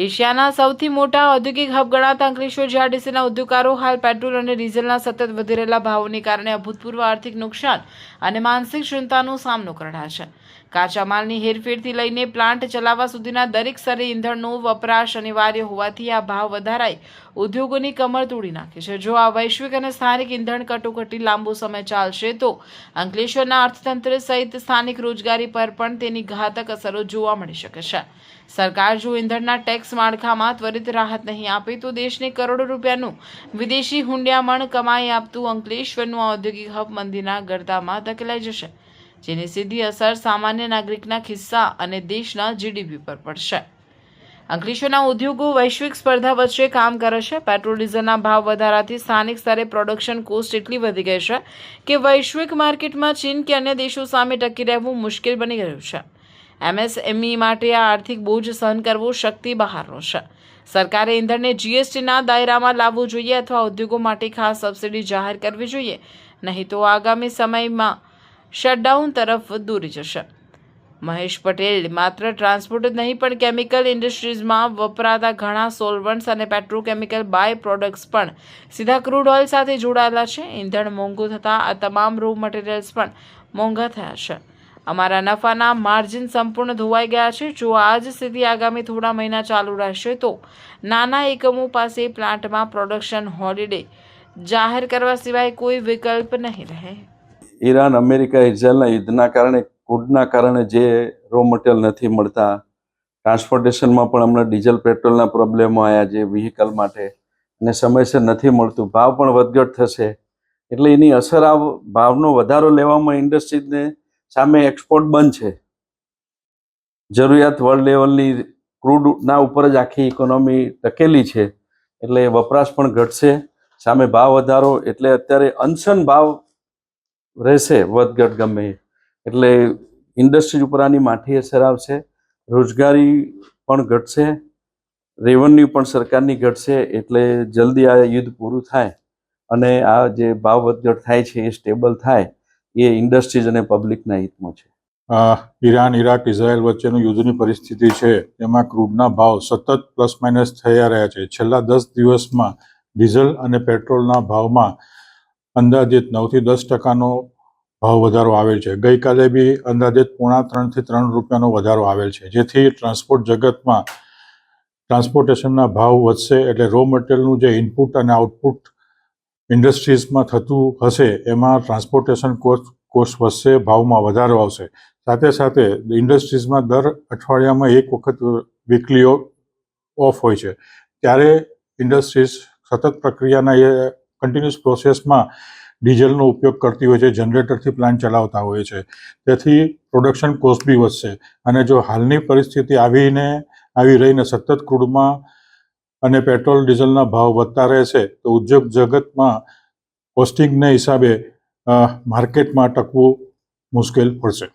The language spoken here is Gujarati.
એશિયાના સૌથી મોટા ઔદ્યોગિક હબ ગણાતા અંકલેશ્વર જીઆઈડીસીના ઉદ્યોગકારો હાલ પેટ્રોલ અને ડીઝલના સતત વધી રહેલા ભાવોને કારણે અભૂતપૂર્વ આર્થિક નુકસાન અને માનસિક ચિંતાનો સામનો કરી રહ્યા છે. કાચા માલની હેરફેરથી લઈને પ્લાન્ટ ચલાવવા સુધીના દરેક સ્તરે ઇંધણનો વપરાશ અનિવાર્ય હોવાથી આ ભાવ વધારાએ ઉદ્યોગોની કમર તોડી નાખી છે. જો આ વૈશ્વિક અને સ્થાનિક ઇંધણ કટોકટી લાંબો સમય ચાલશે તો અંકલેશ્વરના અર્થતંત્ર સહિત સ્થાનિક રોજગારી પર પણ તેની ઘાતક અસરો જોવા મળી શકે છે. સરકાર જો ઇંધણના ટેક્સ માળખામાં ત્વરિત રાહત નહીં આપે તો દેશને કરોડો રૂપિયાનું વિદેશી હુંડિયામણ કમાઈ આપતું અંકલેશ્વરનું ઔદ્યોગિક હબ મંદીના ગરદામાં ધકેલાઈ જશે, જેની સીધી અસર સામાન્ય નાગરિકના ખિસ્સા અને દેશના જીડીપી પર પડશે. અંકલેશ્વરના ઉદ્યોગો વૈશ્વિક સ્પર્ધા વચ્ચે કામ કરે છે. પેટ્રોલ ડીઝલના ભાવ વધારાથી સ્થાનિક સ્તરે પ્રોડક્શન કોસ્ટ એટલી વધી ગઈ છે કે વૈશ્વિક માર્કેટમાં ચીન કે અન્ય દેશો સામે ટકી રહેવું મુશ્કેલ બની ગયું છે. એમએસએમઈ માટે આ આર્થિક બોજ સહન કરવો શક્તિ બહારનો છે. સરકારે ઇંધણને જીએસટીના દાયરામાં લાવવું જોઈએ અથવા ઉદ્યોગો માટે ખાસ સબસિડી જાહેર કરવી જોઈએ, નહીં તો આગામી સમયમાં શટડાઉન તરફ દોરી જશે. મહેશ પટેલ માત્ર ટ્રાન્સપોર્ટ જ નહીં પણ કેમિકલ ઇન્ડસ્ટ્રીઝમાં વપરાતા ઘણા સોલ્વન્ટ્સ અને પેટ્રોકેમિકલ બાય પ્રોડક્ટ્સ પણ સીધા ક્રૂડ ઓઇલ સાથે જોડાયેલા છે. ઇંધણ મોંઘું થતાં આ તમામ રો મટીરિયલ્સ પણ મોંઘા થયા છે. અમારા નફાના માર્જિન સંપૂર્ણ ધોવાઈ ગયા છે. જો આ જ સ્થિતિ આગામી થોડા મહિના ચાલુ રહેશે તો નાના એકમો પાસે પ્લાન્ટમાં પ્રોડક્શન હોલિડે જાહેર કરવા સિવાય કોઈ વિકલ્પ નહીં રહે. ઈરાન અમેરિકા ઇઝરાયલના યુદ્ધના કારણે ક્રૂડના કારણે જે રો મટીરિયલ નથી મળતા, ટ્રાન્સપોર્ટેશનમાં પણ હમણાં ડીઝલ પેટ્રોલના પ્રોબ્લેમો આવ્યા છે વ્હીકલ માટે, અને સમયસર નથી મળતું, ભાવ પણ વધઘટ થશે. એટલે એની અસર આ ભાવનો વધારો લેવામાં ઇન્ડસ્ટ્રીઝને સામે એક્સપોર્ટ બંધ છે. જરૂરિયાત વર્લ્ડ લેવલની ક્રૂડના ઉપર જ આખી ઇકોનોમી ટકેલી છે, એટલે વપરાશ પણ ઘટશે. સામે ભાવ વધારો એટલે અત્યારે અનશન ભાવ રહેશે, વધઘટ ગમે એટલે ઇન્ડસ્ટ્રી ઉપર આની માઠી અસર આવશે. રોજગારી પણ ઘટશે, રેવન્યુ પણ સરકારની ઘટશે. એટલે જલ્દી આ યુદ્ધ પૂરું થાય અને આ જે ભાવ વધઘટ થાય છે એ સ્ટેબલ થાય, એ ઇન્ડસ્ટ્રીઝ અને પબ્લિકના હિતમાં છે. ઈરાન, ઇરાક, ઇઝરાયલ વચ્ચેનું યુદ્ધની પરિસ્થિતિ છે, તેમાં ક્રૂડના ભાવ સતત પ્લસ માઇનસ થયા રહ્યા છે. છેલ્લા 10 દિવસમાં ડીઝલ અને પેટ્રોલના ભાવમાં અંદાજિત 9 થી 10% ભાવ વધારો આવેલ છે. ગઈકાલે બી અંદાજિત 2.5 થી 3 રૂપિયાનો વધારો આવેલ છે, જેથી ટ્રાન્સપોર્ટ જગતમાં ટ્રાન્સપોર્ટેશનના ભાવ વધશે. એટલે રો મટીરિયલનું જે ઇનપુટ અને આઉટપુટ ઇન્ડસ્ટ્રીઝમાં થતું હશે એમાં ટ્રાન્સપોર્ટેશન કોસ્ટ વધશે, ભાવમાં વધારો આવશે. સાથે સાથે ઇન્ડસ્ટ્રીઝમાં દર અઠવાડિયામાં એક વખત વીકલી ઓફ હોય છે, ત્યારે ઇન્ડસ્ટ્રીઝ સતત પ્રક્રિયાના એ કન્ટિન્યુઅસ પ્રોસેસમાં ડીઝલનો ઉપયોગ કરતી હોય છે, જનરેટરથી પ્લાન્ટ ચલાવતા હોય છે. તેથી પ્રોડક્શન કોસ્ટ બી વધશે. અને જો હાલની પરિસ્થિતિ આવી રહીને સતત ક્રૂડમાં અને પેટ્રોલ ડીઝલના ભાવ વધતા રહેશે તો ઉદ્યોગ જગતમાં કોસ્ટિંગના હિસાબે માર્કેટમાં ટકવું મુશ્કેલ પડશે.